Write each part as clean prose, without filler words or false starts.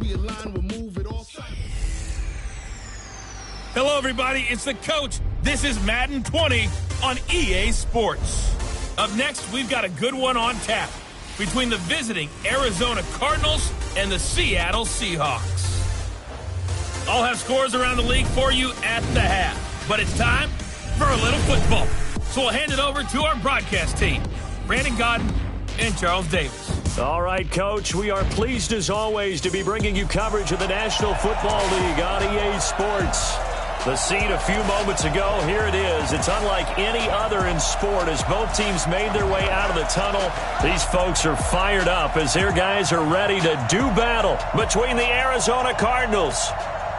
we align, we'll move it all. Hello, everybody. It's the coach. This is Madden 20 on EA Sports. Up next, we've got a good one on tap between the visiting Arizona Cardinals and the Seattle Seahawks. I'll have scores around the league for you at the half. But it's time for a little football. So we'll hand it over to our broadcast team, Brandon Godden and Charles Davis. All right, Coach, we are pleased as always to be bringing you coverage of the National Football League on EA Sports. The scene a few moments ago, here it is. It's unlike any other in sport as both teams made their way out of the tunnel. These folks are fired up as their guys are ready to do battle between the Arizona Cardinals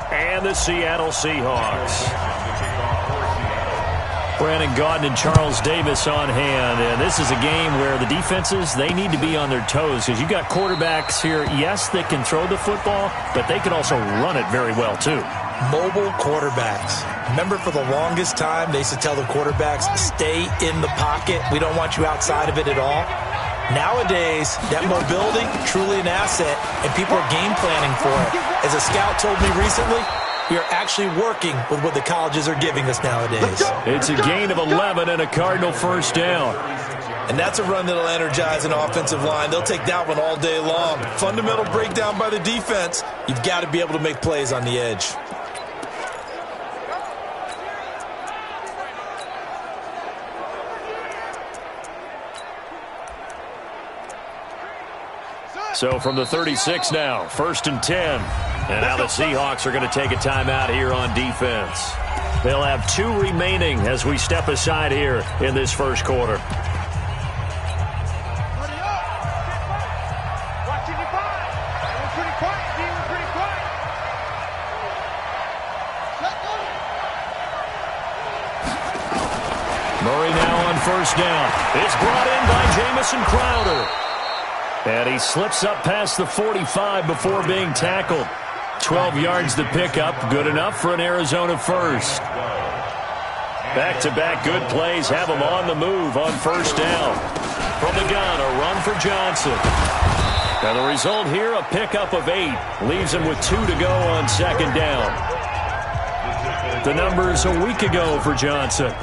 and the Seattle Seahawks. Brandon Gaudin and Charles Davis on hand, and this is a game where the defenses, they need to be on their toes because you've got quarterbacks here, yes, that can throw the football, but they can also run it very well too. Mobile quarterbacks. Remember, for the longest time, they used to tell the quarterbacks, stay in the pocket. We don't want you outside of it at all. Nowadays, that mobility, truly an asset, and people are game planning for it. As a scout told me recently, we are actually working with what the colleges are giving us nowadays. It's a gain of 11 and a Cardinal first down. And that's a run that'll energize an offensive line. They'll take that one all day long. Fundamental breakdown by the defense. You've got to be able to make plays on the edge. So from the 36 now, 1st and 10. And now the Seahawks are going to take a timeout here on defense. They'll have 2 remaining as we step aside here in this first quarter. Murray now on first down. It's brought in by Jamison Crowder. And he slips up past the 45 before being tackled. 12 yards to pick up. Good enough for an Arizona first. Back-to-back good plays have him on the move on first down. From the gun, a run for Johnson. And the result here, a pickup of 8. Leaves him with 2 to go on second down. The numbers a week ago for Johnson.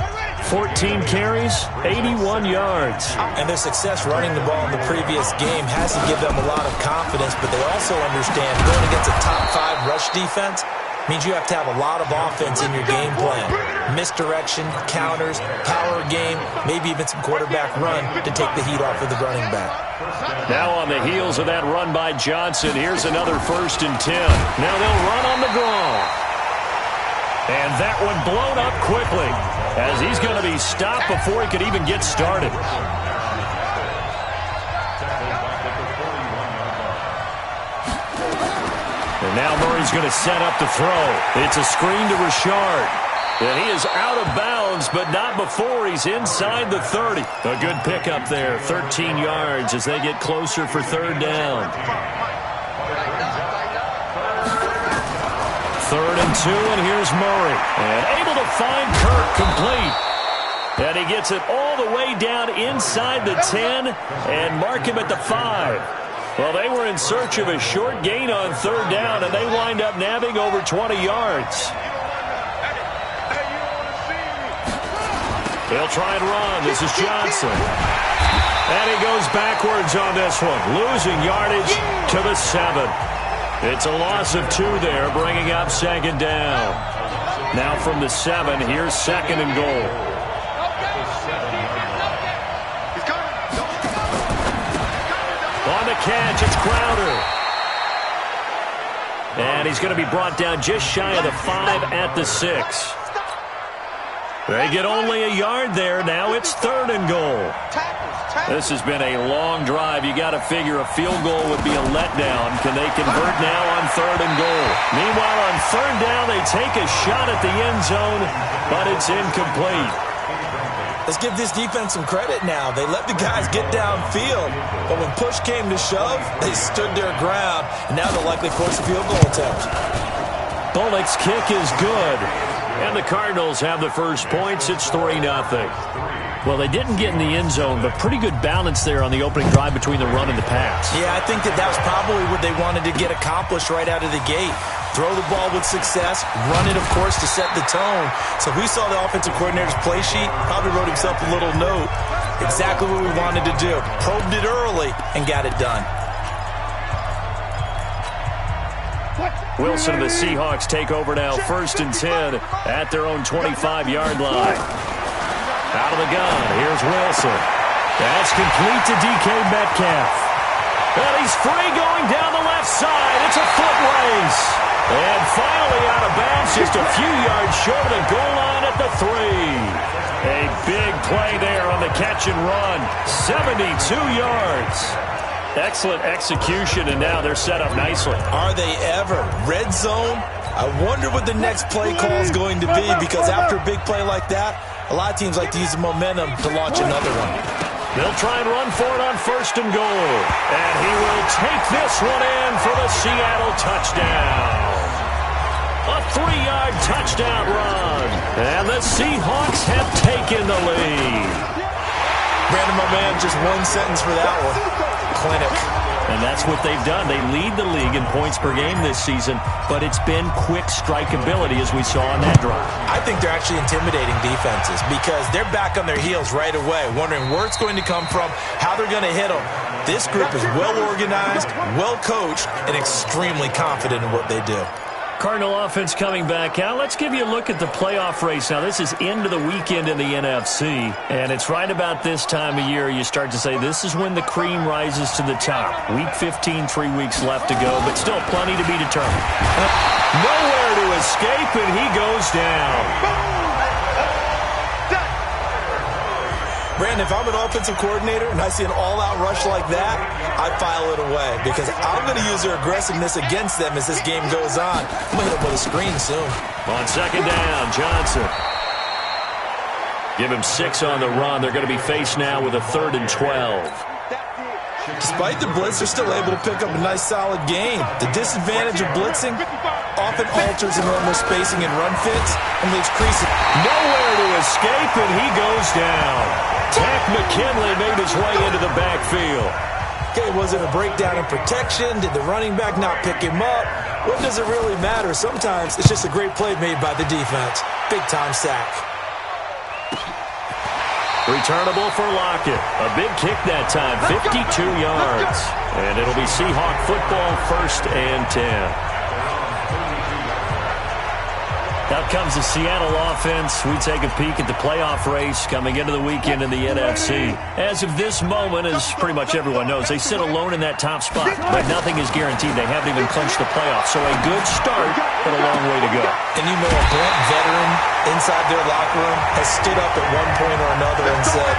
14 carries, 81 yards. And their success running the ball in the previous game has to give them a lot of confidence, but they also understand going against a top 5 rush defense means you have to have a lot of offense in your game plan. Misdirection, counters, power game, maybe even some quarterback run to take the heat off of the running back. Now on the heels of that run by Johnson, here's another 1st and 10. Now they'll run on the draw. And that one blown up quickly as he's going to be stopped before he could even get started. And now Murray's going to set up the throw. It's a screen to Richard. And he is out of bounds, but not before he's inside the 30. A good pickup there, 13 yards as they get closer for third down. 3rd and 2, and here's Murray. And able to find Kirk complete. And he gets it all the way down inside the 10 and mark him at the 5. Well, they were in search of a short gain on third down, and they wind up nabbing over 20 yards. They'll try and run. This is Johnson. And he goes backwards on this one, losing yardage to the 7. It's a loss of 2 there, bringing up second down. Now from the 7, here's 2nd and goal. On the catch, it's Crowder. And he's going to be brought down just shy of the 5 at the 6. They get only a yard there. Now it's 3rd and goal. This has been a long drive. You got to figure a field goal would be a letdown. Can they convert now on 3rd and goal? Meanwhile, on 3rd down, they take a shot at the end zone, but it's incomplete. Let's give this defense some credit now. They let the guys get downfield, but when push came to shove, they stood their ground, and now they'll likely force a field goal attempt. Bullock's kick is good. And the Cardinals have the first points. It's 3-0. Well, they didn't get in the end zone, but pretty good balance there on the opening drive between the run and the pass. Yeah, I think that was probably what they wanted to get accomplished right out of the gate. Throw the ball with success, run it, of course, to set the tone. So we saw the offensive coordinator's play sheet, probably wrote himself a little note. Exactly what we wanted to do. Probed it early and got it done. Wilson and the Seahawks take over now, 1st and 10 at their own 25-yard line. Out of the gun, here's Wilson. That's complete to DK Metcalf. And he's free going down the left side. It's a foot race. And finally out of bounds, just a few yards short of the goal line at the 3. A big play there on the catch and run. 72 yards. Excellent execution, and now they're set up nicely. Are they ever? Red zone? I wonder what the next play call is going to be, because after a big play like that, a lot of teams like to use the momentum to launch another one. They'll try and run for it on 1st and goal. And he will take this one in for the Seattle touchdown. A 3-yard touchdown run. And the Seahawks have taken the lead. Brandon, my man, just one sentence for that one. Clinic. And that's what they've done. They lead the league in points per game this season, but it's been quick strikeability as we saw on that drive. I think they're actually intimidating defenses because they're back on their heels right away, wondering where it's going to come from, how they're going to hit them. This group is well organized, well coached, and extremely confident in what they do. Cardinal offense coming back out. Let's give you a look at the playoff race. Now, this is into the weekend in the NFC, and it's right about this time of year you start to say this is when the cream rises to the top. Week 15, 3 weeks left to go, but still plenty to be determined. Nowhere to escape, and he goes down. Brandon, if I'm an offensive coordinator and I see an all-out rush like that, I file it away because I'm going to use their aggressiveness against them as this game goes on. I'm going to hit them with a screen soon. On 2nd down, Johnson. Give him 6 on the run. They're going to be faced now with a 3rd and 12. Despite the blitz, they're still able to pick up a nice, solid game. The disadvantage of blitzing often alters the normal spacing and run fits and leaves creases. Nowhere to escape, and he goes down. Tack McKinley made his way into the backfield. Okay, was it a breakdown in protection? Did the running back not pick him up? What does it really matter? Sometimes it's just a great play made by the defense. Big-time sack. Returnable for Lockett. A big kick that time, 52 yards. And it'll be Seahawk football, 1st and 10. Out comes the Seattle offense. We take a peek at the playoff race coming into the weekend in the NFC. As of this moment, as pretty much everyone knows, they sit alone in that top spot. But nothing is guaranteed. They haven't even clinched the playoffs. So a good start, but a long way to go. And you know a blunt veteran inside their locker room has stood up at one point or another and said,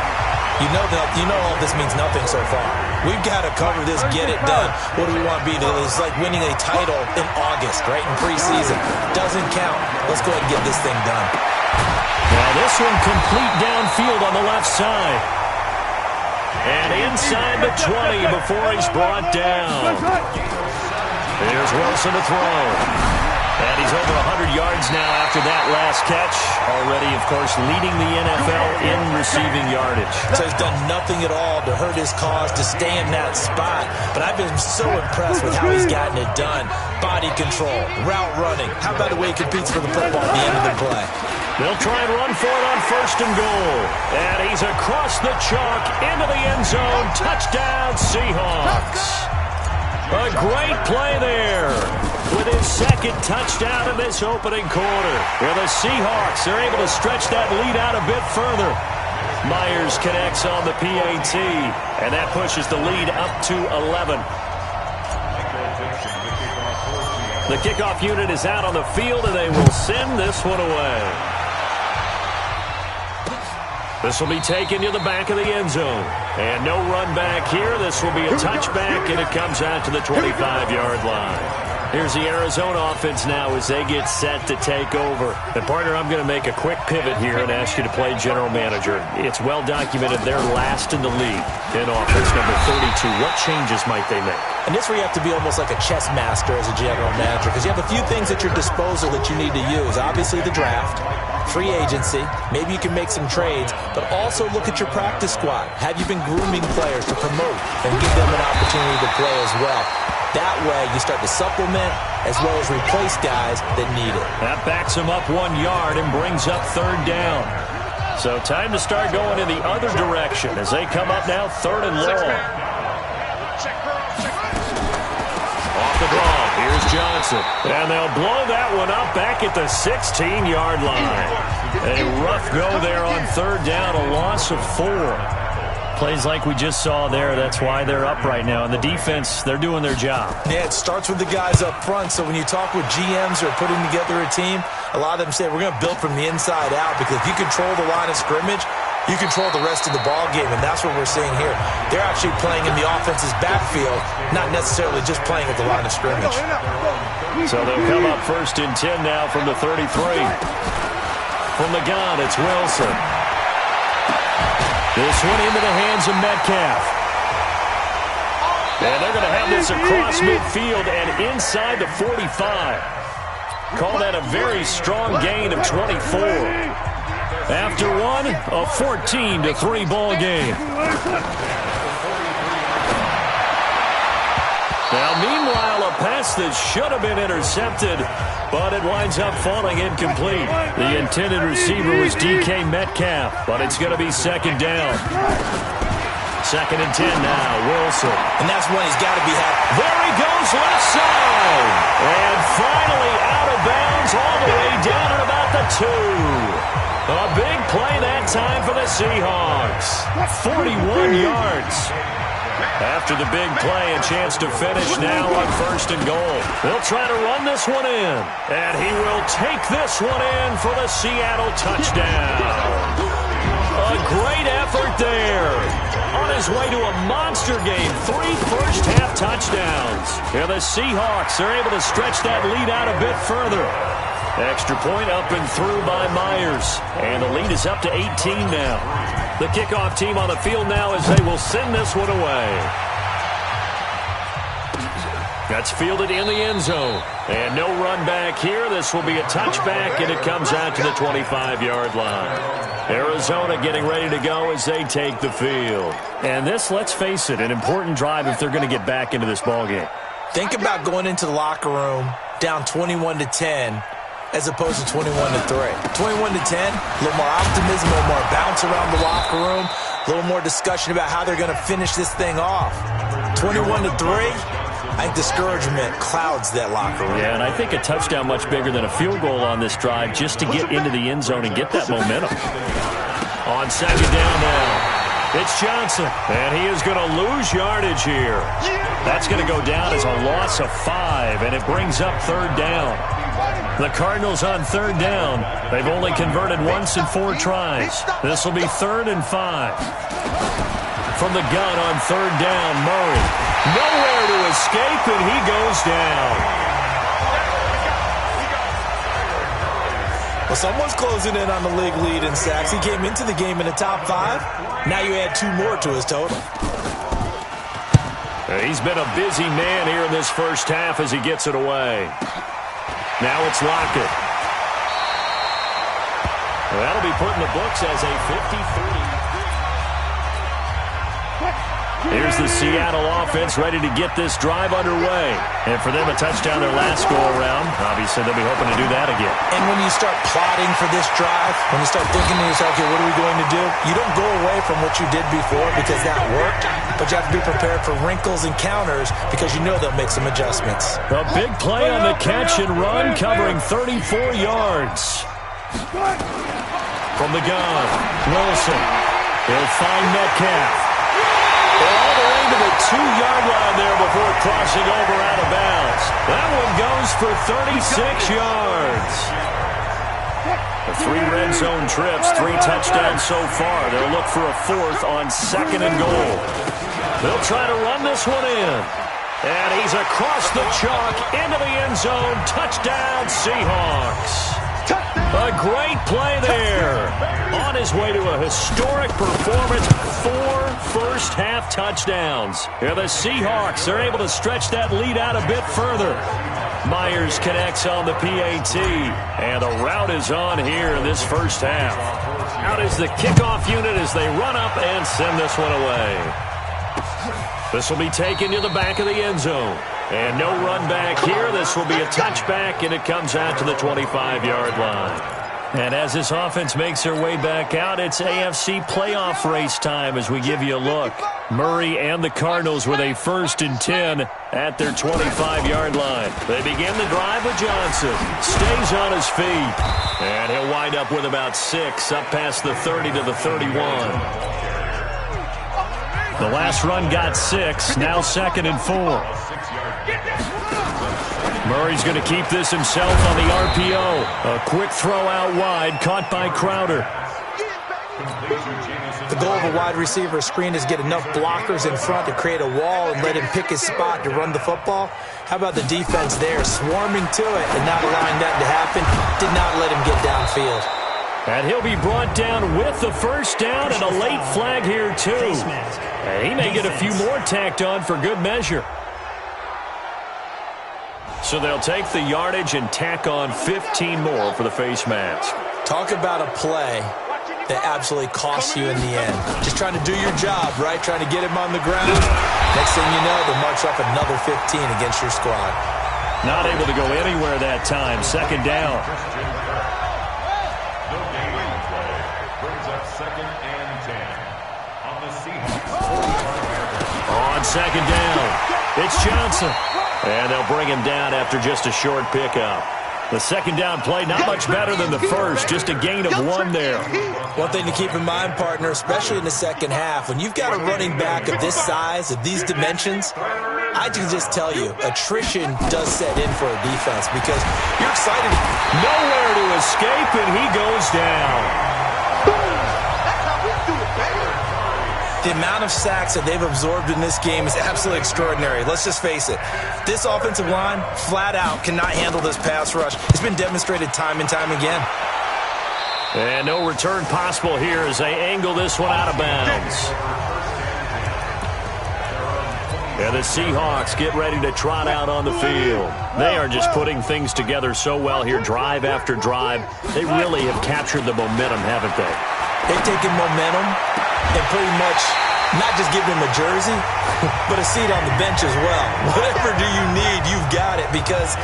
you know all this means nothing so far. We've got to cover this, get it done. What do we want to be? It's like winning a title in August, right, in preseason. Doesn't count. Let's go ahead and get this thing done. Now this one complete downfield on the left side. And inside the 20 before he's brought down. Here's Wilson to throw. And he's over 100 yards now after that last catch. Already, of course, leading the NFL in receiving yardage. So he's done nothing at all to hurt his cause, to stay in that spot. But I've been so impressed with how he's gotten it done. Body control, route running. How about the way he competes for the football at the end of the play? They'll try and run for it on 1st and goal. And he's across the chalk into the end zone. Touchdown, Seahawks. A great play there with his 2nd touchdown in this opening quarter. And the Seahawks are able to stretch that lead out a bit further. Myers connects on the PAT, and that pushes the lead up to 11. The kickoff unit is out on the field, and they will send this one away. This will be taken to the back of the end zone. And no run back here. This will be a touchback, and it comes out to the 25-yard line. Here's the Arizona offense now as they get set to take over. And, partner, I'm going to make a quick pivot here and ask you to play general manager. It's well documented they're last in the league in offense, number 32. What changes might they make? And this where you have to be almost like a chess master as a general manager, because you have a few things at your disposal that you need to use. Obviously the draft, free agency, maybe you can make some trades, but also look at your practice squad. Have you been grooming players to promote and give them an opportunity to play as well? That way you start to supplement as well as replace guys that need it. That backs them up 1 yard and brings up third down. So time to start going in the other direction as they come up now third and long. Off the draw, here's Johnson. And they'll blow that one up back at the 16-yard line. A rough go there on third down, a loss of 4. Plays like we just saw there, that's why they're up right now. And the defense, they're doing their job. Yeah, it starts with the guys up front. So when you talk with GMs who are putting together a team, a lot of them say we're going to build from the inside out, because if you control the line of scrimmage, you control the rest of the ball game, and that's what we're seeing here. They're actually playing in the offense's backfield, not necessarily just playing at the line of scrimmage. So they'll come up first and 10 now from the 33. From the gun, it's Wilson. This one into the hands of Metcalf. And they're going to have this across midfield and inside the 45. Call that a very strong gain of 24. After one, a 14-3 ball game. Now, meanwhile, a pass that should have been intercepted, but it winds up falling incomplete. The intended receiver was DK Metcalf, but it's going to be second down. Second and 10 now, Wilson. And that's when he's got to be happy. There he goes, left side. And finally out of bounds all the way down at about the 2. A big play that time for the Seahawks. 41 yards. After the big play, a chance to finish now on first and goal. They'll try to run this one in. And he will take this one in for the Seattle touchdown. A great effort there. On his way to a monster game. 3 first-half touchdowns. And the Seahawks are able to stretch that lead out a bit further. Extra point up and through by Myers. And the lead is up to 18 now. The kickoff team on the field now as they will send this one away. That's fielded in the end zone. And no run back here. This will be a touchback, and it comes out to the 25-yard line. Arizona getting ready to go as they take the field. And this, let's face it, an important drive if they're going to get back into this ballgame. Think about going into the locker room down 21-10 as opposed to 21-3. 21-10, a little more optimism, a little more bounce around the locker room, a little more discussion about how they're going to finish this thing off. 21-3, I think discouragement clouds that locker room. Yeah, and I think a touchdown much bigger than a field goal on this drive just to get into the end zone and get that momentum. On second down now, it's Johnson, and he is going to lose yardage here. That's going to go down as a loss of 5, and it brings up third down. The Cardinals on third down. They've only converted once in 4 tries. This will be 3rd and 5. From the gun on third down, Murray. Nowhere to escape, and he goes down. Well, someone's closing in on the league lead in sacks. He came into the game in the top 5. Now you add 2 more to his total. He's been a busy man here in this first half as he gets it away. Now it's Lockett. That'll be put in the books as a 53. Here's the Seattle offense ready to get this drive underway. And for them, a touchdown their last go-around. Obviously, they'll be hoping to do that again. And when you start plotting for this drive, when you start thinking to yourself, okay, what are we going to do? You don't go away from what you did before because that worked, but you have to be prepared for wrinkles and counters because you know they'll make some adjustments. A big play on the catch and run, covering 34 yards. From the gun, Wilson. He'll find Metcalf. All the way to the 2-yard line there before crossing over out of bounds. That one goes for 36 yards. The 3 red zone trips, 3 touchdowns so far. They'll look for a 4th on 2nd and goal. They'll try to run this one in. And he's across the chalk into the end zone. Touchdown, Seahawks. A great play there. On his way to a historic performance, 4 first-half touchdowns. And the Seahawks are able to stretch that lead out a bit further. Myers connects on the PAT, and the route is on here in this first half. Out is the kickoff unit as they run up and send this one away. This will be taken to the back of the end zone. And no run back here. This will be a touchback, and it comes out to the 25-yard line. And as this offense makes their way back out, it's AFC playoff race time as we give you a look. Murray and the Cardinals with a 1st and 10 at their 25-yard line. They begin the drive with Johnson. Stays on his feet. And he'll wind up with about 6 up past the 30 to the 31. The last run got 6, now 2nd and 4. Murray's going to keep this himself on the RPO. A quick throw out wide, caught by Crowder. The goal of a wide receiver screen is get enough blockers in front to create a wall and let him pick his spot to run the football. How about the defense there, swarming to it and not allowing that to happen? Did not let him get downfield. And he'll be brought down with the first down and a late flag here, too. And he may get a few more tacked on for good measure. So they'll take the yardage and tack on 15 more for the face mask. Talk about a play that absolutely costs you in the end. Just trying to do your job, right? Trying to get him on the ground. Next thing you know, they'll march up another 15 against your squad. Not able to go anywhere that time. 2nd down. On 2nd down, it's Johnson. And they'll bring him down after just a short pickup. The 2nd down play, not much better than the first, just a gain of 1 there. One thing to keep in mind, partner, especially in the second half, when you've got a running back of this size, of these dimensions, I can just tell you, attrition does set in for a defense because you're excited. Nowhere to escape, and he goes down. The amount of sacks that they've absorbed in this game is absolutely extraordinary. Let's just face it. This offensive line, flat out, cannot handle this pass rush. It's been demonstrated time and time again. And no return possible here as they angle this one out of bounds. And the Seahawks get ready to trot out on the field. They are just putting things together so well here, drive after drive. They really have captured the momentum, haven't they? They've taken momentum and pretty much not just give him a jersey, but a seat on the bench as well. Whatever do you need, you've got it, because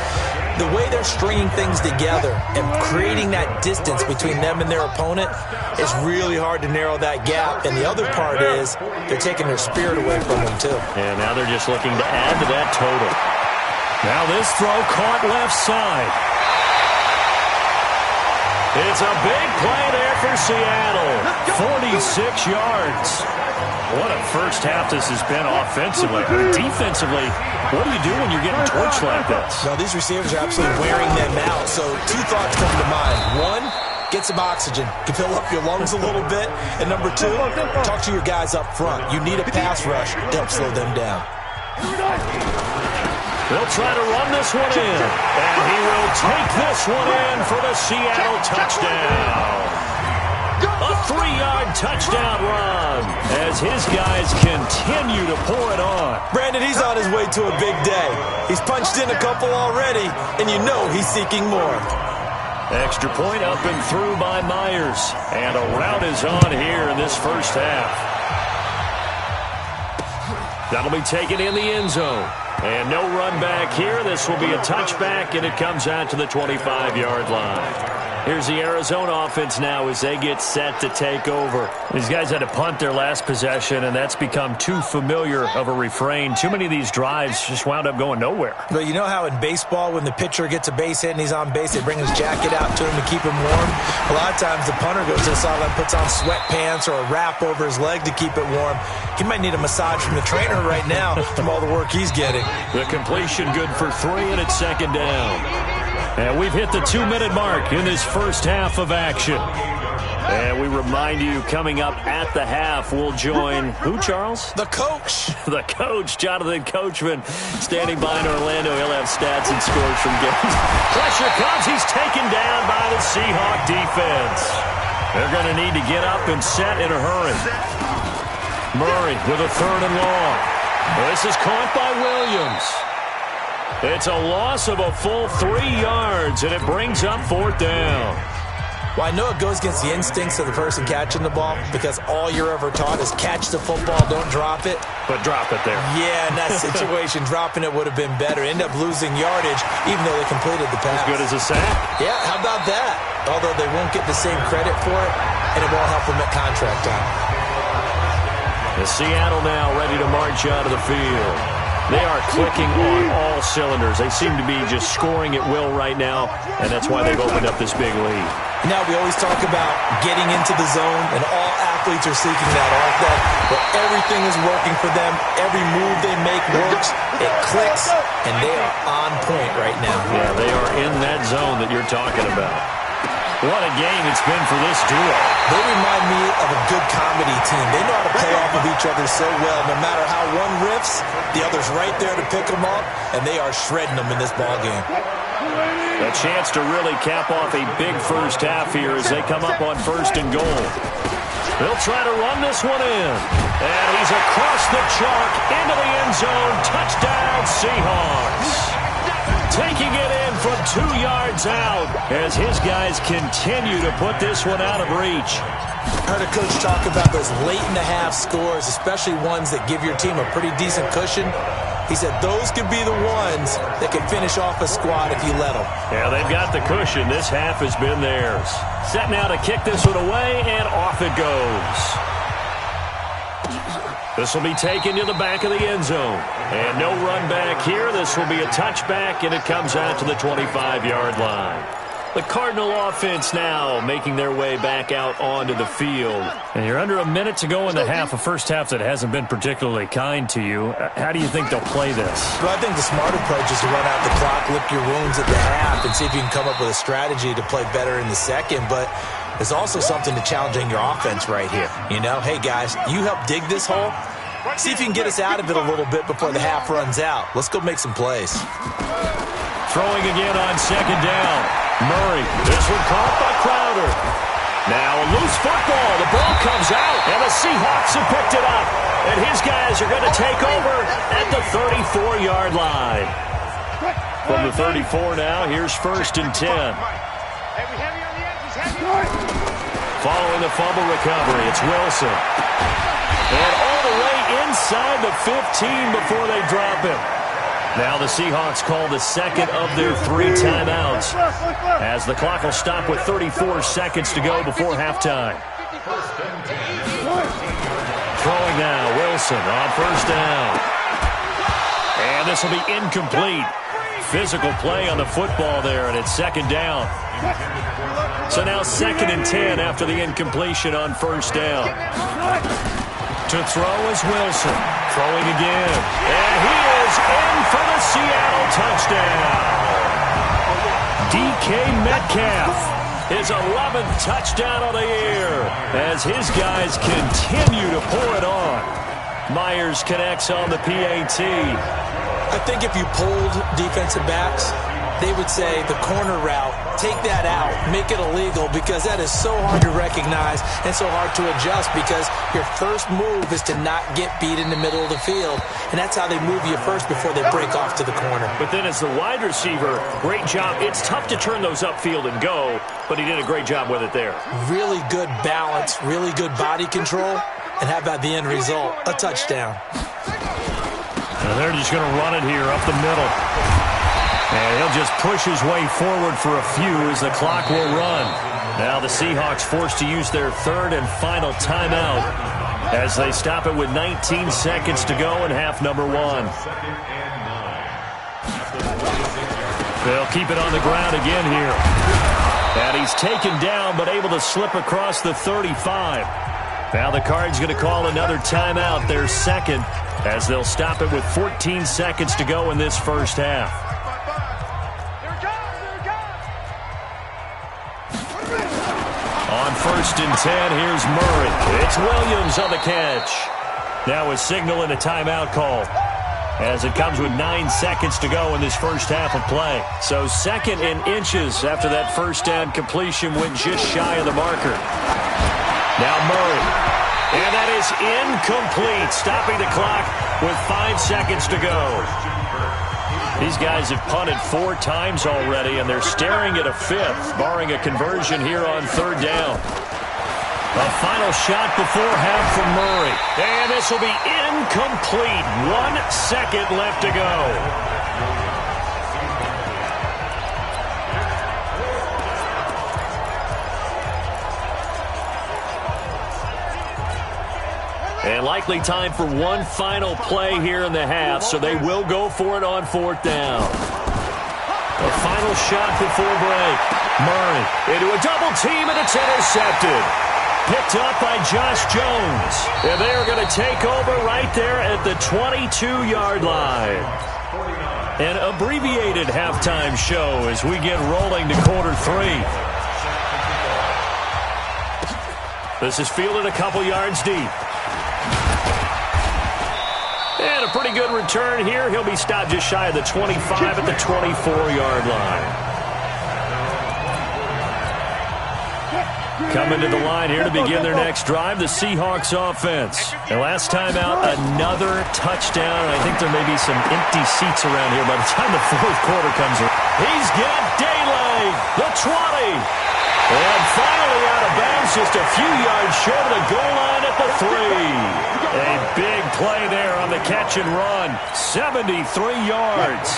the way they're stringing things together and creating that distance between them and their opponent is really hard to narrow that gap. And the other part is they're taking their spirit away from them, too. And now they're just looking to add to that total. Now this throw caught left side. It's a big play there for Seattle. 46 yards. What a first half this has been offensively. Defensively, what do you do when you're getting torched like this? Well, these receivers are absolutely wearing them out. So 2 thoughts come to mind. 1, get some oxygen to fill up your lungs a little bit. And number 2, talk to your guys up front. You need a pass rush to help slow them down. They'll try to run this one in. And he will take this one in for the Seattle touchdown. A 3-yard touchdown run as his guys continue to pour it on. Brandon, he's on his way to a big day. He's punched in a couple already, and you know he's seeking more. Extra point up and through by Myers. And a route is on here in this first half. That'll be taken in the end zone. And no run back here. This will be a touchback, and it comes out to the 25-yard line. Here's the Arizona offense now as they get set to take over. These guys had to punt their last possession, and that's become too familiar of a refrain. Too many of these drives just wound up going nowhere. But you know how in baseball, when the pitcher gets a base hit and he's on base, they bring his jacket out to him to keep him warm? A lot of times the punter goes to the sideline, puts on sweatpants or a wrap over his leg to keep it warm. He might need a massage from the trainer right now from all the work he's getting. The completion good for 3, and it's 2nd down. And we've hit the 2-minute mark in this first half of action. And we remind you, coming up at the half, we'll join who, Charles? The coach. The coach, Jonathan Coachman, standing by in Orlando. He'll have stats and scores from games. Pressure comes. He's taken down by the Seahawk defense. They're going to need to get up and set in a hurry. Murray with a 3rd and long. This is caught by Williams. It's a loss of a full 3 yards, and it brings up 4th down. Well, I know it goes against the instincts of the person catching the ball because all you're ever taught is catch the football, don't drop it. But drop it there. Yeah, in that situation, dropping it would have been better. End up losing yardage, even though they completed the pass. As good as a sack? Yeah, how about that? Although they won't get the same credit for it, and it won't help them at contract time. The Seattle now ready to march out of the field. They are clicking on all cylinders. They seem to be just scoring at will right now, and that's why they've opened up this big lead. Now, we always talk about getting into the zone, and all athletes are seeking that off that, but everything is working for them. Every move they make works. It clicks, and they are on point right now. Yeah, they are in that zone that you're talking about. What a game it's been for this duo. They remind me of a good comedy team. They know how to play off of each other so well. No matter how one riffs, the other's right there to pick them up, and they are shredding them in this ballgame. A chance to really cap off a big first half here as they come up on 1st and goal. They'll try to run this one in. And he's across the chalk into the end zone. Touchdown, Seahawks. Taking it in from 2 yards out as his guys continue to put this one out of reach. I heard a coach talk about those late-in-the-half scores, especially ones that give your team a pretty decent cushion. He said those could be the ones that can finish off a squad if you let them. Yeah, they've got the cushion. This half has been theirs. Set now to kick this one away, and off it goes. This will be taken to the back of the end zone. And no run back here. This will be a touchback, and it comes out to the 25-yard line. The Cardinal offense now making their way back out onto the field. And you're under a minute to go in the half, a first half that hasn't been particularly kind to you. How do you think they'll play this? Well, I think the smart approach is to run out the clock, lick your wounds at the half, and see if you can come up with a strategy to play better in the second. But there's also something to challenging your offense right here. You know, hey, guys, you help dig this hole. See if you can get us out of it a little bit before the half runs out. Let's go make some plays. Throwing again on 2nd down. Murray, this one caught by Crowder. Now a loose football. The ball comes out, and the Seahawks have picked it up. And his guys are going to take over at the 34-yard line. From the 34 now, here's 1st and 10. Following the fumble recovery, it's Wilson. And all the way inside the 15 before they drop him. Now the Seahawks call the second of their 3 timeouts as the clock will stop with 34 seconds to go before halftime. Throwing now, Wilson on 1st down. And this will be incomplete. Physical play on the football there, and it's 2nd down. So now 2nd and 10 after the incompletion on 1st down. To throw is Wilson. Throwing again. And he is in for the Seattle touchdown. DK Metcalf, his 11th touchdown of the year as his guys continue to pour it on. Myers connects on the PAT. I think if you polled defensive backs, they would say the corner route, take that out, make it illegal, because that is so hard to recognize and so hard to adjust because your first move is to not get beat in the middle of the field, and that's how they move you first before they break off to the corner. But then as the wide receiver, great job. It's tough to turn those upfield and go, but he did a great job with it there. Really good balance, really good body control, and how about the end result? A touchdown. And they're just going to run it here up the middle. And he'll just push his way forward for a few as the clock will run. Now the Seahawks forced to use their 3rd and final timeout as they stop it with 19 seconds to go in half number 1. They'll keep it on the ground again here. And he's taken down but able to slip across the 35. Now the Cards going to call another timeout, their 2nd, as they'll stop it with 14 seconds to go in this first half. 1st and 10. Here's Murray. It's Williams on the catch. Now a signal and a timeout call, as it comes with 9 seconds to go in this first half of play. So 2nd and inches after that first down completion went just shy of the marker. Now Murray. And that is incomplete, stopping the clock with 5 seconds to go. These guys have punted 4 times already, and they're staring at a 5th, barring a conversion here on 3rd down. A final shot before half from Murray. And this will be incomplete. 1 second left to go. And likely time for one final play here in the half, so they will go for it on 4th down. A final shot before break. Murray into a double team, and it's intercepted. Picked up by Josh Jones. And they are going to take over right there at the 22-yard line. An abbreviated halftime show as we get rolling to quarter 3. This is fielded a couple yards deep. And a pretty good return here. He'll be stopped just shy of the 25 at the 24-yard line. Coming to the line here to begin their next drive, the Seahawks offense. And last time out, another touchdown. I think there may be some empty seats around here by the time the 4th quarter comes around. He's got daylight, the 20. And finally out of bounds, just a few yards short of the goal line at the 3. A big play there on the catch and run. 73 yards.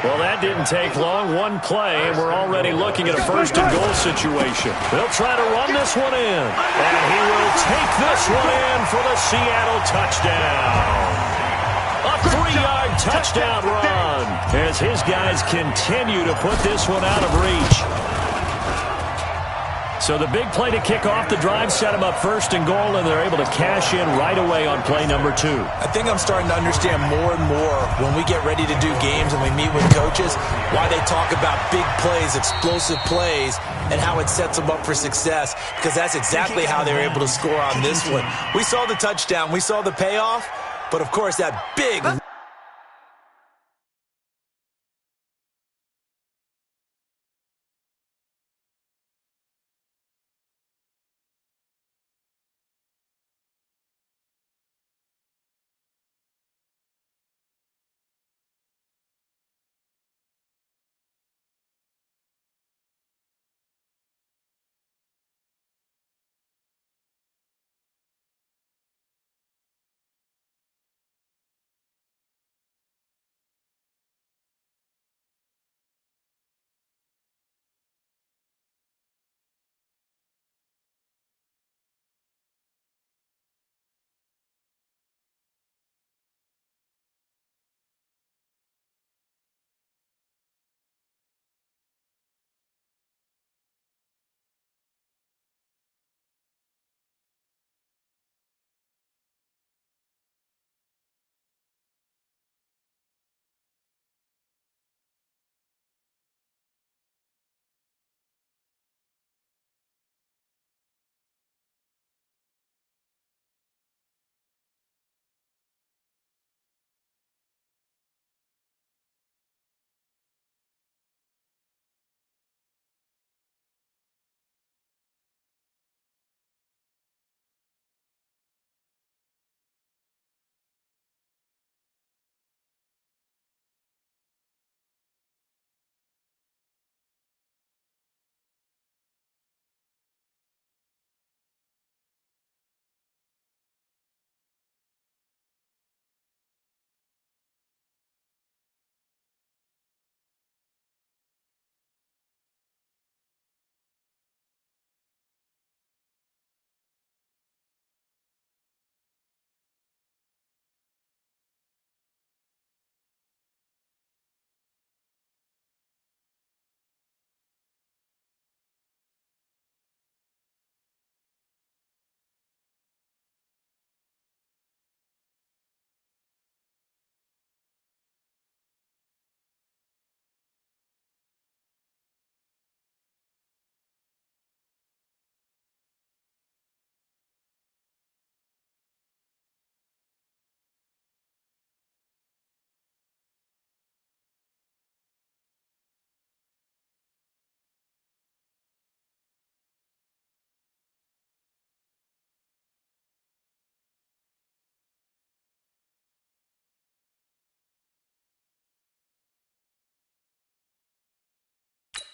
Well, that didn't take long. One play, and we're already looking at a 1st and goal situation. They'll try to run this one in. And he will take this one in for the Seattle touchdown. A 3-yard touchdown run as his guys continue to put this one out of reach. So the big play to kick off the drive set them up 1st and goal, and they're able to cash in right away on play number 2. I think I'm starting to understand more and more when we get ready to do games and we meet with coaches why they talk about big plays, explosive plays, and how it sets them up for success, because that's exactly how they were able to score on this one. We saw the touchdown. We saw the payoff, but, of course, that big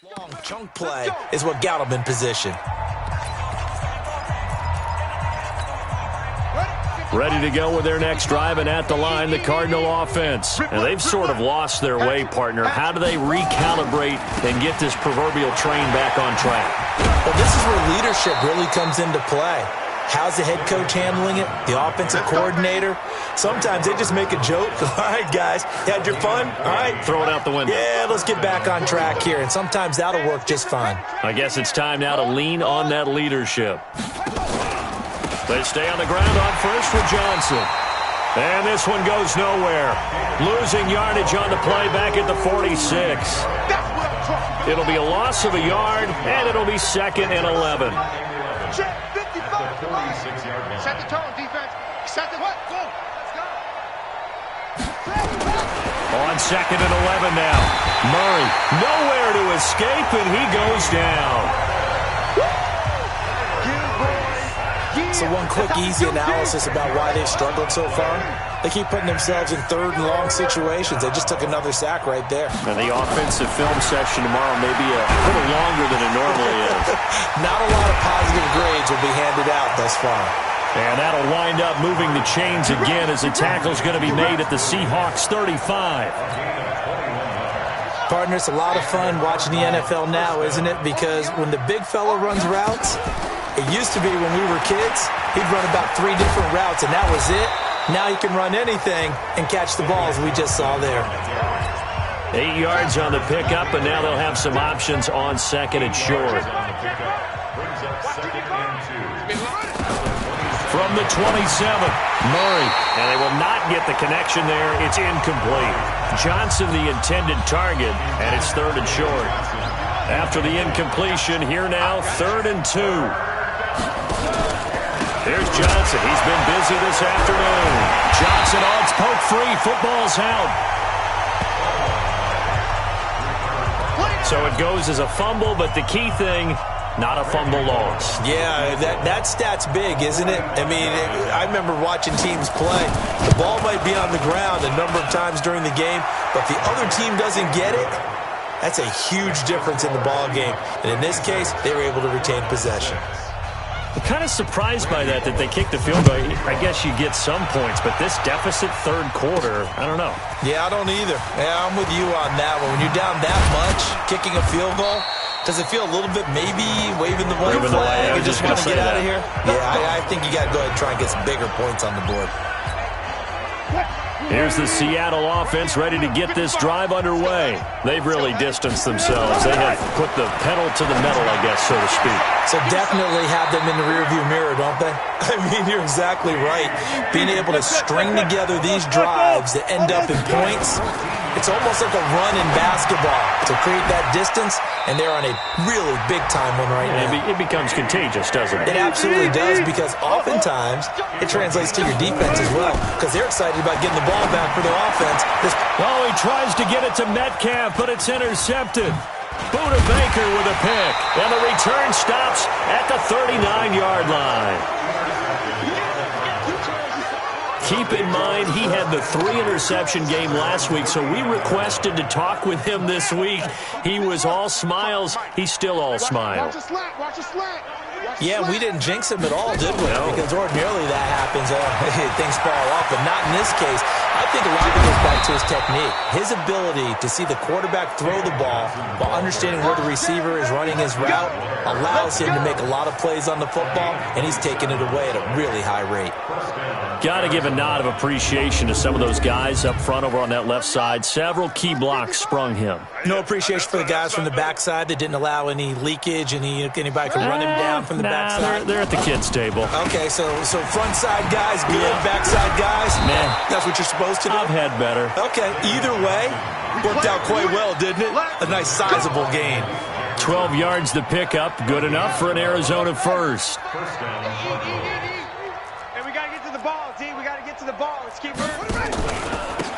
Long chunk play is what got them in position. Ready to go with their next drive, and at the line, the Cardinal offense. And they've sort of lost their way, partner. How do they recalibrate and get this proverbial train back on track? Well, this is where leadership really comes into play. How's the head coach handling it? The offensive coordinator? Sometimes they just make a joke. All right, guys, you had your fun? All right. Throw it out the window. Yeah, let's get back on track here, and sometimes that'll work just fine. I guess it's time now to lean on that leadership. They stay on the ground on first with Johnson. And this one goes nowhere. Losing yardage on the play back at the 46. It'll be a loss of a yard, and it'll be 2nd and 11. Set the tone, defense. Set the what? Go. Let's go. On 2nd and 11 now. Murray nowhere to escape, and he goes down. So one quick, easy analysis about why they've struggled so far. They keep putting themselves in 3rd and long situations. They just took another sack right there. And the offensive film session tomorrow may be a little longer than it normally is. Not a lot of positive grades will be handed out thus far. And that'll wind up moving the chains again as the tackle's going to be made at the Seahawks 35. Partner, it's a lot of fun watching the NFL now, isn't it? Because when the big fella runs routes, it used to be when we were kids, he'd run about 3 different routes, and that was it. Now he can run anything and catch the balls we just saw there. 8 yards on the pickup, and now they'll have some options on 2nd and short. From the 27, Murray. And they will not get the connection there. It's incomplete. Johnson the intended target, and it's 3rd and short. After the incompletion, here now, 3rd and 2. Here's Johnson. He's been busy this afternoon. Johnson, oh, it's poke free. Football's out. So it goes as a fumble, but the key thing, not a fumble loss. Yeah, that stat's big, isn't it? I mean, I remember watching teams play. The ball might be on the ground a number of times during the game, but the other team doesn't get it. That's a huge difference in the ball game. And in this case, they were able to retain possession. I'm kind of surprised by that they kicked the field goal. I guess you get some points, but this deficit 3rd quarter, I don't know. Yeah, I don't either. Yeah, I'm with you on that one. When you're down that much, kicking a field goal, does it feel a little bit maybe waving the white flag and just want to get out of here? Yeah, I think you got to go ahead and try and get some bigger points on the board. Here's the Seattle offense ready to get this drive underway. They've really distanced themselves. They have put the pedal to the metal, I guess, so to speak. So definitely have them in the rearview mirror, don't they? I mean, you're exactly right. Being able to string together these drives that end up in points, it's almost like a run in basketball to create that distance, and they're on a really big-time one right now. It becomes contagious, doesn't it? It absolutely does, because oftentimes it translates to your defense as well, because they're excited about getting the ball back for their offense. He tries to get it to Metcalf, but it's intercepted. Buda Baker with a pick, and the return stops at the 39-yard line. Keep in mind, he had the 3-interception game last week, so we requested to talk with him this week. He was all smiles. He's still all smiles. Watch the slant. Yeah, we didn't jinx him at all, did we? No. Because ordinarily that happens. Things fall off, but not in this case. I think a lot of it goes back to his technique. His ability to see the quarterback throw the ball while understanding where the receiver is running his route allows him to make a lot of plays on the football, and he's taking it away at a really high rate. Got to give a nod of appreciation to some of those guys up front over on that left side. Several key blocks sprung him. No appreciation for the guys from the backside that didn't allow any leakage, anybody could run him down from the backside. They're at the kids' table. Okay, so front side guys good, backside guys, man, that's what you're supposed to do? I've had better. Okay, either way, worked out quite well, didn't it? A nice sizable gain. 12 yards to pick up, good enough for an Arizona first. And we got to get to the ball, D. We got to get to the ball. Let's keep moving.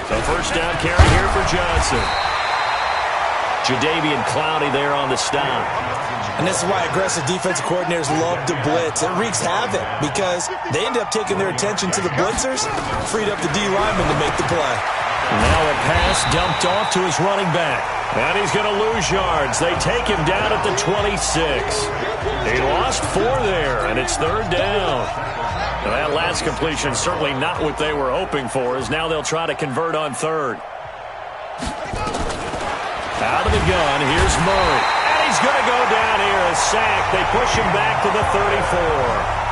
So first down carry here for Johnson. Jadeveon Clowney there on the stop. And this is why aggressive defensive coordinators love to blitz. It wreaks havoc because they end up taking their attention to the blitzers, freed up the D lineman to make the play. Now a pass dumped off to his running back. And he's going to lose yards. They take him down at the 26. He lost 4 there, and it's 3rd down. Now that last completion certainly not what they were hoping for, as now they'll try to convert on 3rd. Out of the gun, here's Murray. And he's going to go down here, a sack. They push him back to the 34.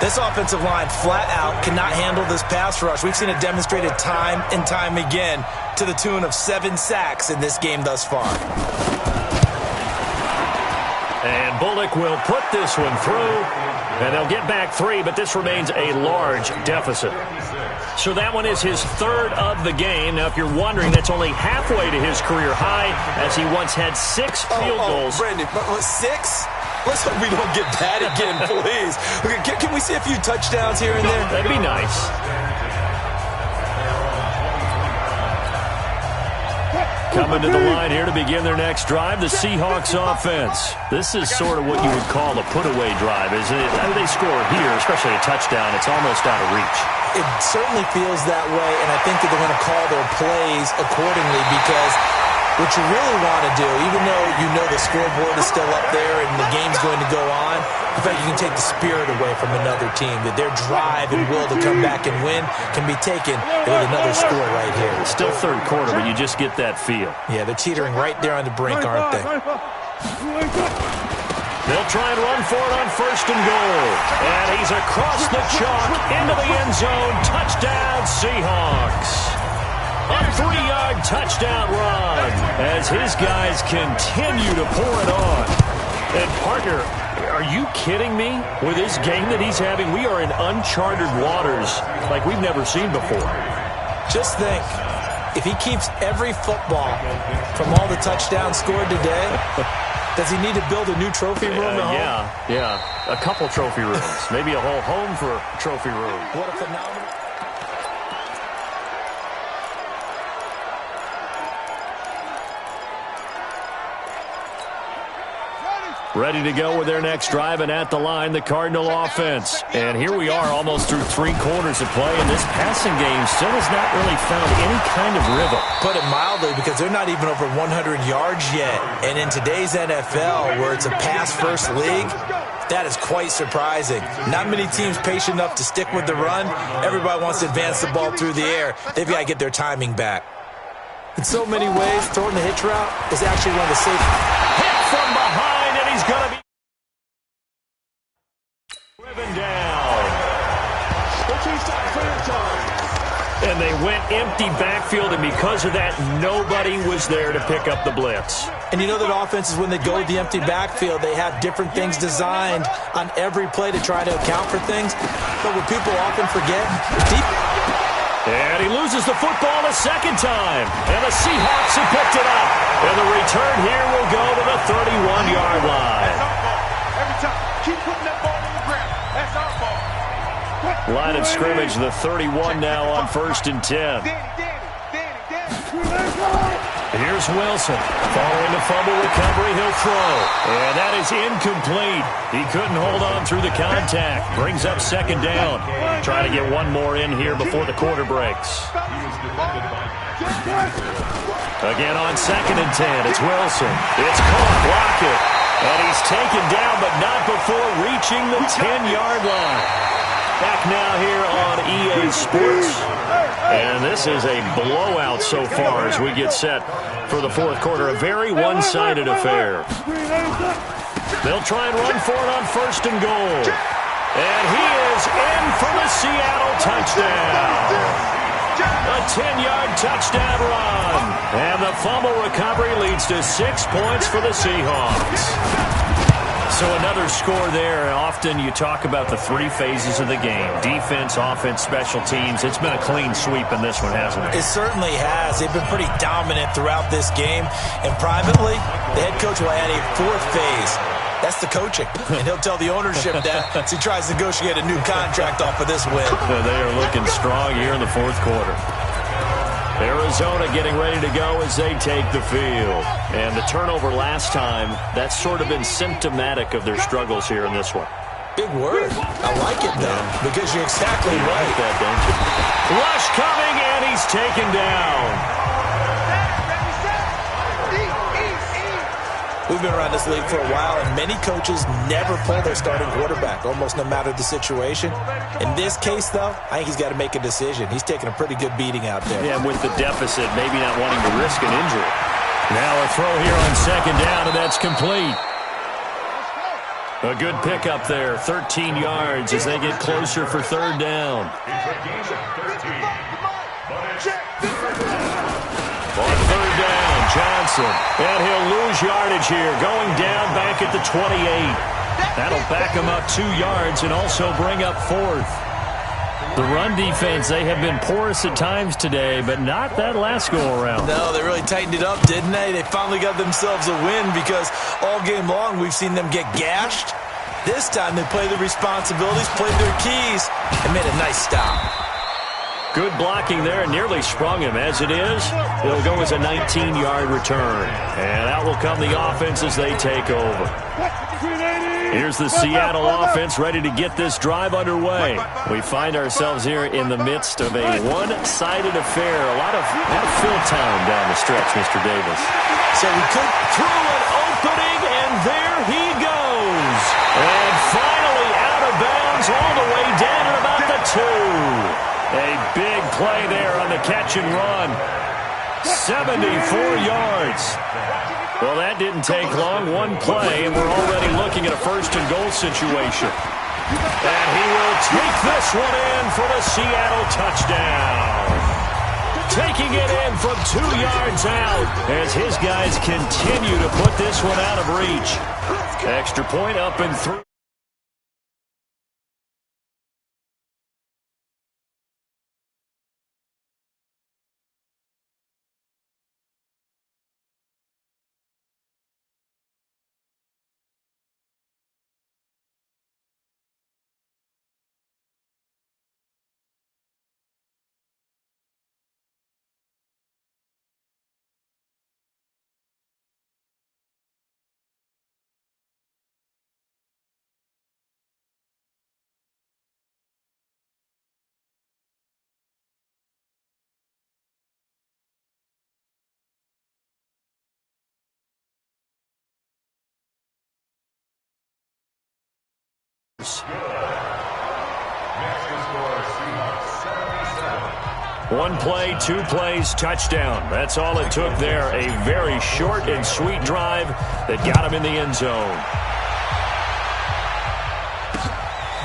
This offensive line flat out cannot handle this pass rush. We've seen it demonstrated time and time again to the tune of 7 sacks in this game thus far. And Bullock will put this one through, and they'll get back 3, but this remains a large deficit. So that one is his 3rd of the game. Now, if you're wondering, that's only halfway to his career high, as he once had 6 field goals. Brandon, 6? Let's hope we don't get that again, please. Okay, can we see a few touchdowns here and there? That'd be nice. Coming to the line here to begin their next drive, the Seahawks offense. This is sort of what you would call a put-away drive, isn't it? How do they score here, especially a touchdown? It's almost out of reach. It certainly feels that way, and I think that they're going to call their plays accordingly, because what you really want to do, even though you know the scoreboard is still up there and the game's going to go on, in fact, you can take the spirit away from another team, that their drive and will to come back and win can be taken with another score right here. It's still 3rd quarter, but you just get that feel. Yeah, they're teetering right there on the brink, aren't they? They'll try and run for it on 1st and goal. And he's across the chalk into the end zone. Touchdown, Seahawks. A 3-yard touchdown run as his guys continue to pour it on. And, partner, are you kidding me? With this game that he's having, we are in uncharted waters like we've never seen before. Just think, if he keeps every football from all the touchdowns scored today, does he need to build a new trophy room at home? Yeah. A couple trophy rooms. Maybe a whole home for a trophy room. What a phenomenal... Ready to go with their next drive, and at the line, the Cardinal offense. And here we are almost through 3 quarters of play, and this passing game still has not really found any kind of rhythm. Put it mildly, because they're not even over 100 yards yet. And in today's NFL, where it's a pass-first league, that is quite surprising. Not many teams patient enough to stick with the run. Everybody wants to advance the ball through the air. They've got to get their timing back. In so many ways, throwing the hitch route is actually one of the safest. Hit from behind. He's going to be driven down. And they went empty backfield, and because of that, nobody was there to pick up the blitz. And you know that offenses, when they go with the empty backfield, they have different things designed on every play to try to account for things. But what people often forget, deep... And he loses the football a 2nd time. And the Seahawks have picked it up. And the return here will go to the 31-yard line. Every time. Keep putting that ball on the ground. That's our ball. Line of scrimmage, the 31 now on 1st and 10. Here's Wilson. Following the fumble recovery, he'll throw. And that is incomplete. He couldn't hold on through the contact. Brings up 2nd down. Trying to get one more in here before the quarter breaks. Again on 2nd and 10. It's Wilson. It's caught. Block it. And he's taken down, but not before reaching the 10-yard line. Back now here on EA Sports. And this is a blowout so far as we get set for the 4th quarter. A very one-sided affair. They'll try and run for it on 1st and goal. And he is in for the Seattle touchdown. A 10-yard touchdown run. And the fumble recovery leads to 6 points for the Seahawks. So another score there. Often you talk about the 3 phases of the game. Defense, offense, special teams. It's been a clean sweep in this one, hasn't it? It certainly has. They've been pretty dominant throughout this game. And privately, the head coach will add a 4th phase. That's the coaching. And he'll tell the ownership that as he tries to negotiate a new contract off of this win. They are looking strong here in the 4th quarter. Arizona getting ready to go as they take the field. And the turnover last time, that's sort of been symptomatic of their struggles here in this one. Big word. I like it, though, because you're exactly right. Like that, don't you? Rush coming, and he's taken down. We've been around this league for a while, and many coaches never pull their starting quarterback, almost no matter the situation. In this case, though, I think he's got to make a decision. He's taking a pretty good beating out there. Yeah, and with the deficit, maybe not wanting to risk an injury. Now a throw here on second down, and that's complete. A good pickup there, 13 yards as they get closer for third down. On third down, Johnson. And he'll lose yardage here, going down back at the 28. That'll back him up 2 yards and also bring up fourth. The run defense, they have been porous at times today, but not that last go-around. No, they really tightened it up, didn't they? They finally got themselves a win because all game long we've seen them get gashed. This time they played their responsibilities, played their keys, and made a nice stop. Good blocking there, nearly sprung him. As it is, it'll go as a 19-yard return. And out will come the offense as they take over. Here's the Seattle offense ready to get this drive underway. We find ourselves here in the midst of a one-sided affair. A lot of fill time down the stretch, Mr. Davis. So we could through an opening, and there he goes. And finally out of bounds all the way down at about the 2. A big play there on the catch and run. 74 yards. Well, that didn't take long. One play, and we're already looking at a first-and-goal situation. And he will take this one in for the Seattle touchdown. Taking it in from 2 yards out as his guys continue to put this one out of reach. Extra point up and through. One play, 2 plays, touchdown. That's all it took there. A very short and sweet drive that got him in the end zone.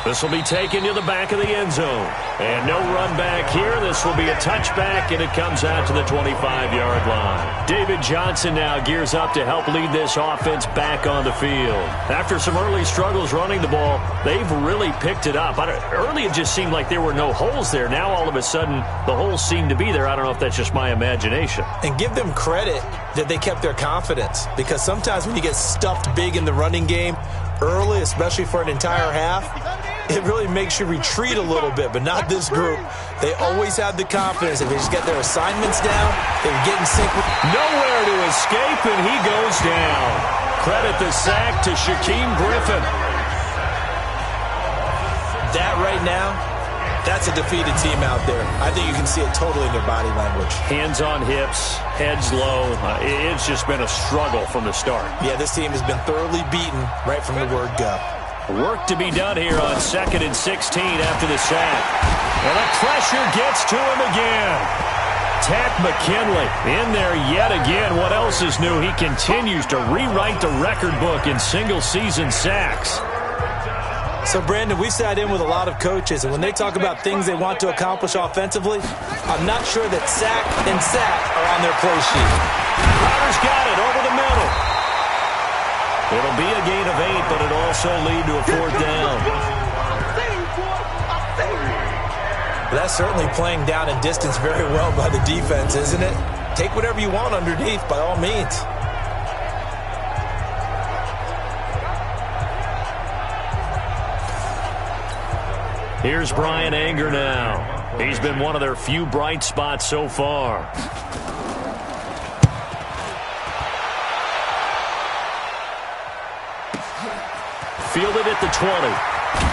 This will be taken to the back of the end zone. And no run back here. This will be a touchback, and it comes out to the 25-yard line. David Johnson now gears up to help lead this offense back on the field. After some early struggles running the ball, they've really picked it up. Early it just seemed like there were no holes there. Now all of a sudden the holes seem to be there. I don't know if that's just my imagination. And give them credit that they kept their confidence, because sometimes when you get stuffed big in the running game early, especially for an entire half, it really makes you retreat a little bit, but not this group. They always have the confidence. If they just get their assignments down, they're getting sync. Nowhere to escape, and he goes down. Credit the sack to Shaquem Griffin. That right now, that's a defeated team out there. I think you can see it totally in their body language. Hands on hips, heads low. It's just been a struggle from the start. Yeah, this team has been thoroughly beaten right from the word go. Work to be done here on 2nd and 16 after the sack. And the pressure gets to him again. Takk McKinley in there yet again. What else is new? He continues to rewrite the record book in single-season sacks. So, Brandon, we sat in with a lot of coaches, and when they talk about things they want to accomplish offensively, I'm not sure that sack and sack are on their play sheet. Crowder's got it over the middle. It'll be a gain of 8, but it'll also lead to a 4th down. That's certainly playing down and distance very well by the defense, isn't it? Take whatever you want underneath, by all means. Here's Brian Anger now. He's been one of their few bright spots so far. Fielded at the 20.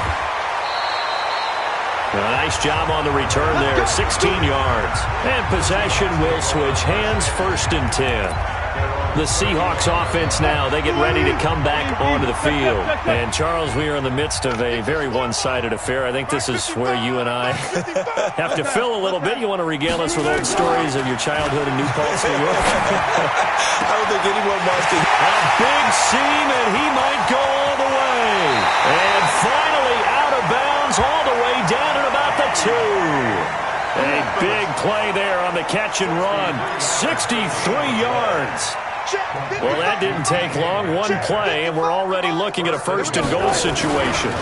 Nice job on the return there, 16 yards. And possession will switch hands, 1st and 10. The Seahawks offense now, they get ready to come back onto the field. And, Charles, we are in the midst of a very one-sided affair. I think this is where you and I have to fill a little bit. You want to regale us with old stories of your childhood in New Paltz, New York? I don't think anyone wants to. A big seam, and he might go all the way. And finally out of bounds all the way down at about the 2. A big play there on the catch and run. 63 yards. Well, that didn't take long. One play, and we're already looking at a 1st and goal situation.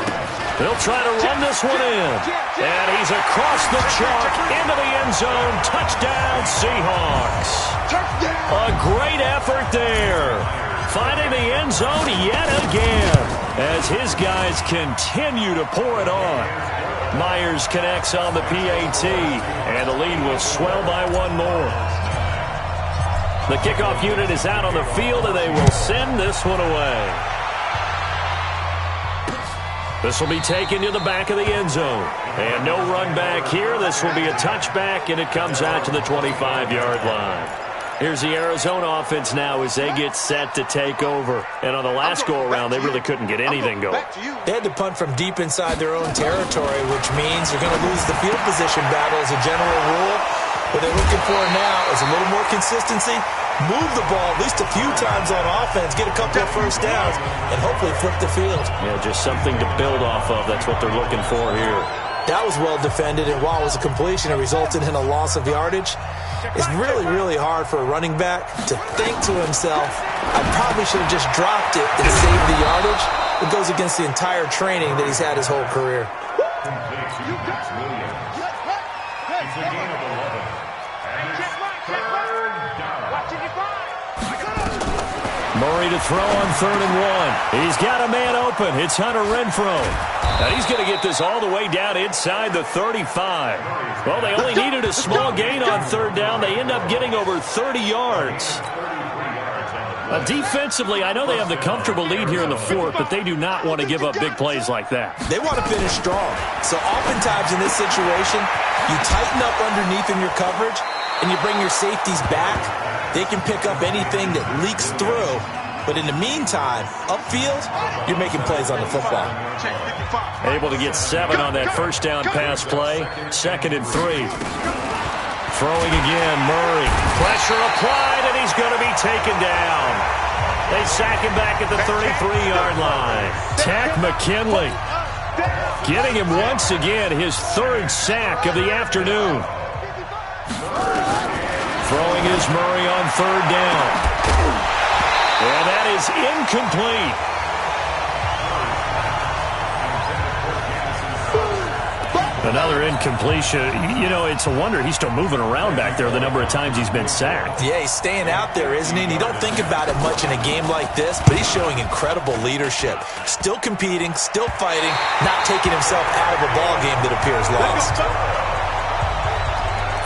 They'll try to run this one in. And he's across the chalk into the end zone. Touchdown, Seahawks. A great effort there. Finding the end zone yet again as his guys continue to pour it on. Myers connects on the PAT, and the lead will swell by one more. The kickoff unit is out on the field, and they will send this one away. This will be taken to the back of the end zone. And no run back here. This will be a touchback, and it comes out to the 25-yard line. Here's the Arizona offense now as they get set to take over. And on the last go-around, they really couldn't get anything going. They had to punt from deep inside their own territory, which means you're going to lose the field position battle as a general rule. What they're looking for now is a little more consistency, move the ball at least a few times on offense, get a couple of 1st downs, and hopefully flip the field. Yeah, just something to build off of. That's what they're looking for here. That was well defended, and while it was a completion, it resulted in a loss of yardage. It's really, really hard for a running back to think to himself, I probably should have just dropped it and saved the yardage. It goes against the entire training that he's had his whole career. Murray to throw on 3rd and 1. He's got a man open. It's Hunter Renfrow. And he's going to get this all the way down inside the 35. Well, they only needed a small gain on 3rd down. They end up getting over 30 yards. Defensively, I know they have the comfortable lead here in the 4th, but they do not want to give up big plays like that. They want to finish strong. So oftentimes in this situation, you tighten up underneath in your coverage, and you bring your safeties back. They can pick up anything that leaks through. But in the meantime, upfield, you're making plays on the football. Able to get 7 on that 1st down pass play. 2nd and 3. Throwing again, Murray. Pressure applied, and he's going to be taken down. They sack him back at the 33-yard line. Tack McKinley getting him once again, his 3rd sack of the afternoon. Throwing is Murray on 3rd down. And that is incomplete. Another incompletion. You know, it's a wonder he's still moving around back there the number of times he's been sacked. Yeah, he's staying out there, isn't he? And you don't think about it much in a game like this, but he's showing incredible leadership. Still competing, still fighting, not taking himself out of a ball game that appears lost.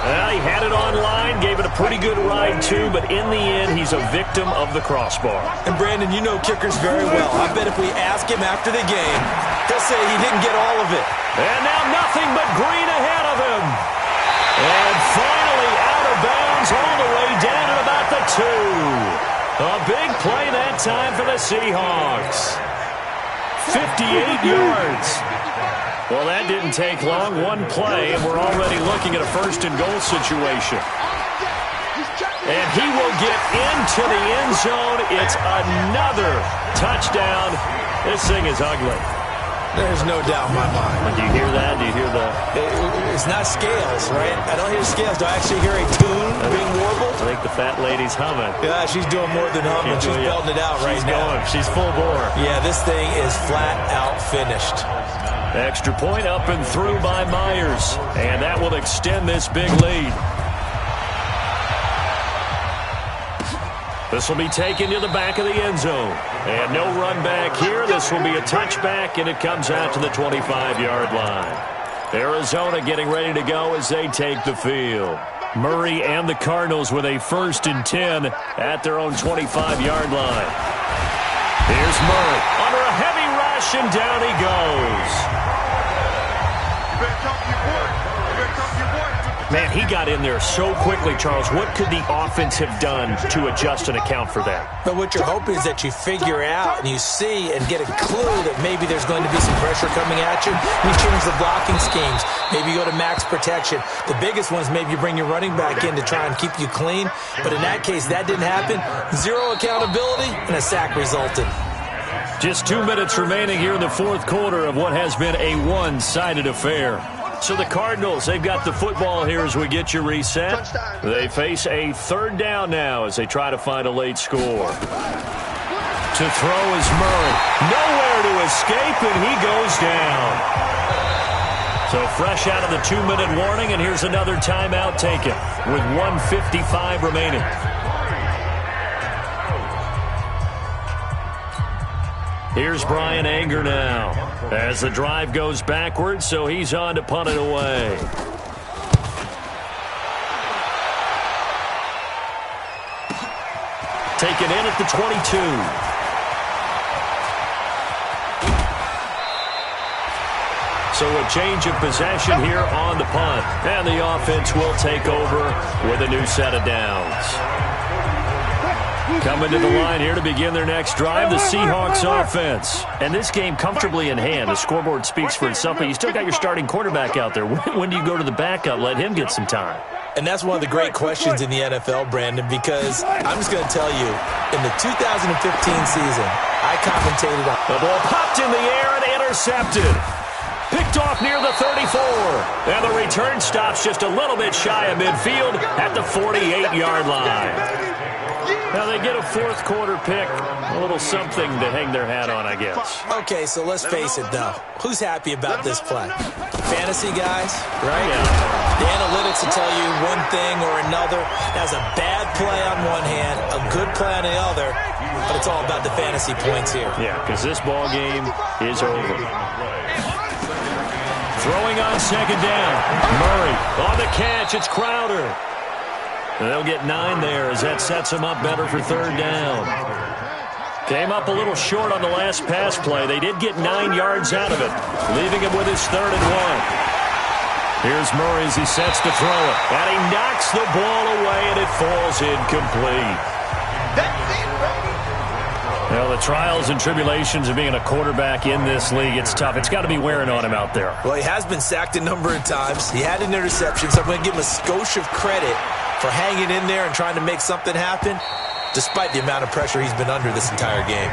Well, he had it online, gave it a pretty good ride, too, but in the end, he's a victim of the crossbar. And, Brandon, you know kickers very well. I bet if we ask him after the game, he'll say he didn't get all of it. And now nothing but green ahead of him. And finally out of bounds all the way down at about the 2. A big play that time for the Seahawks. 58 yards. Well, that didn't take long. One play, and we're already looking at a 1st and goal situation. And he will get into the end zone. It's another touchdown. This thing is ugly. There's no doubt in my mind. Do you hear that? Do you hear the... It's not scales, right? I don't hear scales. Do I actually hear a tune being warbled? I think the fat lady's humming. Yeah, she's doing more than humming. She's belting it out right now. She's full bore. Yeah, this thing is flat out finished. Extra point up and through by Myers. And that will extend this big lead. This will be taken to the back of the end zone. And no run back here. This will be a touchback, and it comes out to the 25-yard line. Arizona getting ready to go as they take the field. Murray and the Cardinals with a 1st and 10 at their own 25-yard line. Here's Murray under a heavy rush, and down he goes. talk to your boy. You better talk to your boy. Man, he got in there so quickly, Charles. What could the offense have done to adjust and account for that? But what you're hoping is that you figure out and you see and get a clue that maybe there's going to be some pressure coming at you. You change the blocking schemes. Maybe you go to max protection. The biggest one is maybe you bring your running back in to try and keep you clean. But in that case, that didn't happen. Zero accountability, and a sack resulted. Just 2 minutes remaining here in the fourth quarter of what has been a one-sided affair. So the Cardinals, they've got the football here as we get you reset. They face a third down now as they try to find a late score. To throw is Murray. Nowhere to escape, and he goes down. So fresh out of the 2-minute warning, and here's another timeout taken with 1:55 remaining. Here's Brian Anger now as the drive goes backwards, so he's on to punt it away. Taken in at the 22. So a change of possession here on the punt, and the offense will take over with a new set of downs. Coming to the line here to begin their next drive, the Seahawks offense. And this game comfortably in hand. The scoreboard speaks for itself, but you still got your starting quarterback out there. When do you go to the backup? Let him get some time. And that's one of the great questions in the NFL, Brandon, because I'm just going to tell you, in the 2015 season, I commentated on... The ball popped in the air and intercepted. Picked off near the 34. And the return stops just a little bit shy of midfield at the 48-yard line. Now they get a fourth quarter pick, a little something to hang their hat on, I guess. Okay, so let's face it, though. Who's happy about this play? Fantasy guys, right? Yeah. The analytics will tell you one thing or another. That's a bad play on one hand, a good play on the other, but it's all about the fantasy points here. Yeah, because this ball game is over. Throwing on second down. Murray on the catch. It's Crowder. They'll get 9 there as that sets them up better for third down. Came up a little short on the last pass play. They did get 9 yards out of it, leaving him with his 3rd and 1. Here's Murray as he sets to throw it. And he knocks the ball away, and it falls incomplete. Well, the trials and tribulations of being a quarterback in this league, it's tough. It's got to be wearing on him out there. Well, he has been sacked a number of times. He had an interception, so I'm going to give him a skosh of credit for hanging in there and trying to make something happen, despite the amount of pressure he's been under this entire game.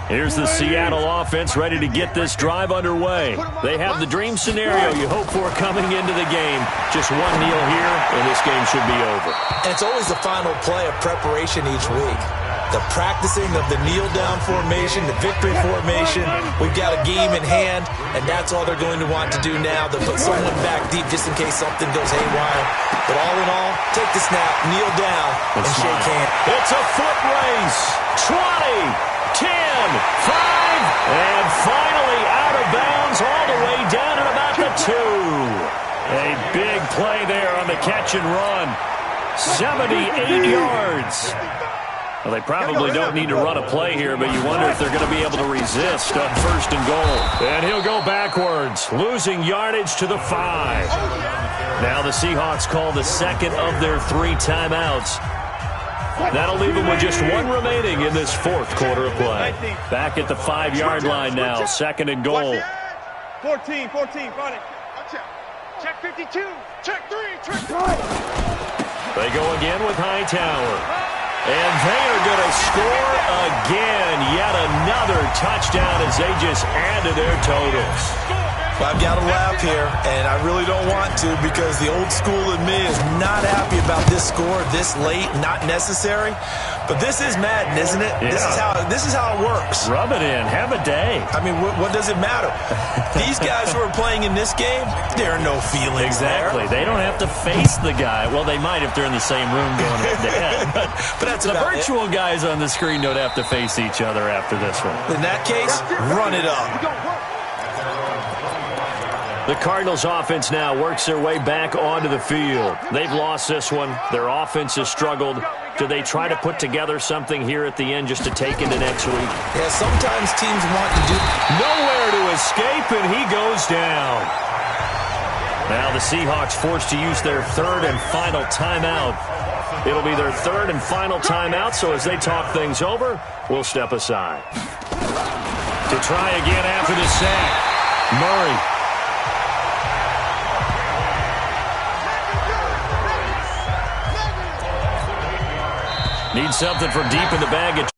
Here's the Seattle offense ready to get this drive underway. They have the dream scenario you hope for coming into the game. Just one kneel here, and this game should be over. And it's always the final play of preparation each week. The practicing of the kneel-down formation, the victory formation. We've got a game in hand, and that's all they're going to want to do now. They'll put someone back deep just in case something goes haywire. But all in all, take the snap, kneel down, and shake hands. It's a foot race. 20, 10, 5, and finally out of bounds all the way down at about the 2. A big play there on the catch and run. 78 yards. Well, they probably don't need to run a play here, but you wonder if they're going to be able to resist on 1st and goal. And he'll go backwards, losing yardage to the 5. Now the Seahawks call the second of their 3 timeouts. That'll leave them with just 1 remaining in this fourth quarter of play. Back at the 5-yard line now, 2nd and goal. 14, run it. Check 52, check 3, check 5. They go again with Hightower. And they are going to score again. Yet another touchdown as they just add to their totals. Well, I've got to laugh here, and I really don't want to because the old school in me is not happy about this score this late, not necessary. But this is Madden, isn't it? Yeah. This is how it works. Rub it in. Have a day. I mean, what does it matter? These guys who are playing in this game, there are no feelings exactly. there. They don't have to face the guy. Well, they might if they're in the same room going head-to-head. But that's the about virtual guys on the screen don't have to face each other after this one. In that case, run it up. The Cardinals offense now works their way back onto the field. They've lost this one. Their offense has struggled. Do they try to put together something here at the end just to take into next week? Yeah, sometimes teams want to do... Nowhere to escape, and he goes down. Now the Seahawks forced to use their third and final timeout. It'll be their third and final timeout, so as they talk things over, we'll step aside. To try again after the sack, Murray. Needs something from deep in the bag.